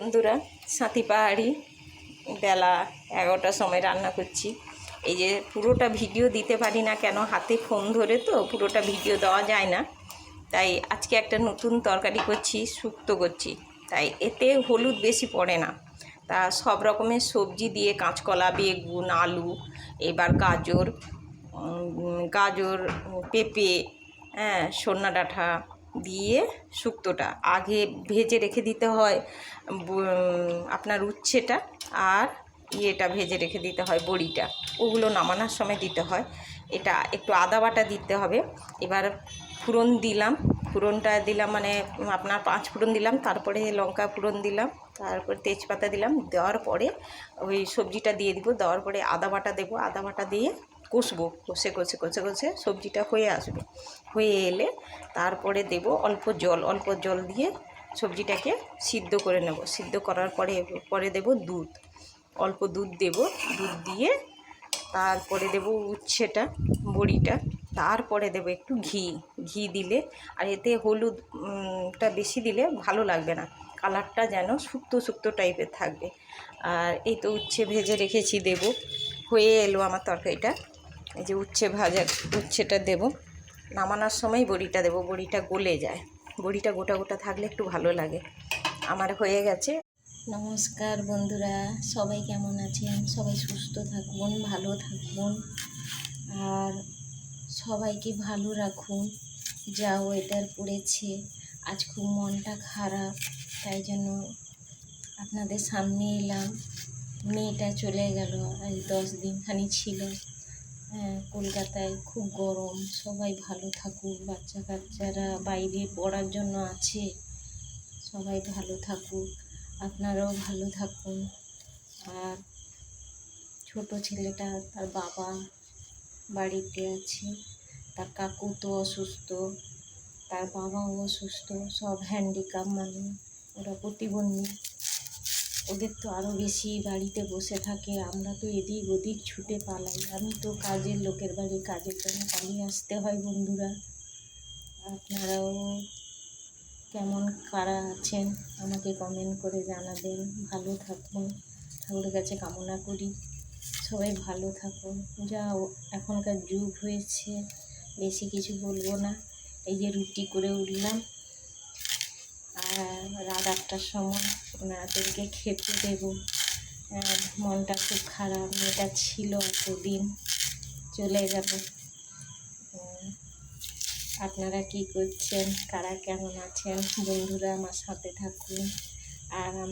বন্ধুরা, সাথী পাহাড়ি বেলা 11টার সময় রান্না করছি। এই যে পুরোটা ভিডিও দিতে পারি না, কেন হাতে ফোন ধরে তো পুরোটা ভিডিও দেওয়া যায় না। তাই আজকে একটা নতুন তরকারি করছি, শুক্তো করছি। তাই এতে হলুদ বেশি পড়ে না। তা সব রকমের সবজি দিয়ে, কাঁচকলা, বেগুন, আলু, এবার গাজর, পেঁপে, সন্না ডাঁটা দিয়ে শুক্তোটা আগে ভেজে রেখে দিতে হয়। আপনার উচ্ছেটা আর ভেজে রেখে দিতে হয়, বড়িটা, ওগুলো নামানোর সময় দিতে হয়। এটা একটু আদা বাটা দিতে হবে। এবার ফোড়ন দিলাম, ফোড়নটা দিলাম মানে আপনার 5 ফোড়ন দিলাম, তারপরে লঙ্কা ফোড়ন দিলাম, তারপরে তেজপাতা দিলাম। দেওয়ার পরে ওই সবজিটা দিয়ে দিব। দেওয়ার পরে আদা বাটা দেবো। আদা বাটা দিয়ে কষবো, কষে কষে কষে কষে সবজিটা হয়ে আসবে। হয়ে এলে তারপরে দেব অল্প জল দিয়ে সবজিটাকে সিদ্ধ করে নেব। সিদ্ধ করার পরে দেব দুধ, অল্প দুধ দেব। দুধ দিয়ে তারপরে দেব উচ্ছেটা, বড়িটা, তারপরে দেব একটু ঘি দিলে, আর এতে হলুদটা বেশি দিলে ভালো লাগবে না, কালারটা যেন শুক্তো শুক্তো টাইপের থাকবে। আর এই তো উচ্ছে ভেজে রেখেছি, দেব। হয়ে এলো আমার তরকারিটা। এই যে উচ্ছেটা দেব। নামানোর সময় বড়িটা দেব, বড়িটা গলে যায়। বড়িটা গোটা গোটা থাকলে একটু ভালো লাগে। আমার হয়ে গেছে। নমস্কার বন্ধুরা, সবাই কেমন আছেন? সবাই সুস্থ থাকুন, ভালো থাকুন, আর সবাইকে ভালো রাখুন। যা ওয়েদার পড়েছে, আজ খুব মনটা খারাপ, তাই জন্য আপনাদের সামনে এলাম। মেয়েটা চলে গেল, আজ 10 দিনখানি ছিল। কলকাতায় খুব গরম। সবাই ভালো থাকুক, বাচ্চা কাচ্চারা বাইরে পড়ার জন্য আছে, সবাই ভালো থাকুক, আপনারাও ভালো থাকুন। আর ছোট ছেলেটা, তার বাবা বাড়িতে আছে, তার কাকু তো অসুস্থ, তার বাবাও অসুস্থ, সব হ্যান্ডিক্যাপ মানুষ, ওরা প্রতিবন্ধী। ওদের তো আরও বেশি বাড়িতে বসে থাকে, আমরা তো এদিক ওদিক ছুটে পালাই। আমি তো কাজের লোকের বাড়ি, কাজের জন্য পালিয়ে আসতে হয়। বন্ধুরা, আপনারাও কেমন কারা আছেন আমাকে কমেন্ট করে জানাবেন। ভালো থাকুন, ঠাকুরের কাছে কামনা করি সবাই ভালো থাকুন। যা এখনকার যুগ হয়েছে, বেশি কিছু বলবো না। এই যে রুটি করে উঠলাম, আর রাত 8টার সময় ওনাদেরকে খেতে দেবো। মনটা খুব খারাপ, মেয়েটা ছিল এতদিন, চলে গেল। আপনারা কি করছেন, কারা কেমন আছেন? বন্ধুরা, আমার সাথে থাকুন। আর আমার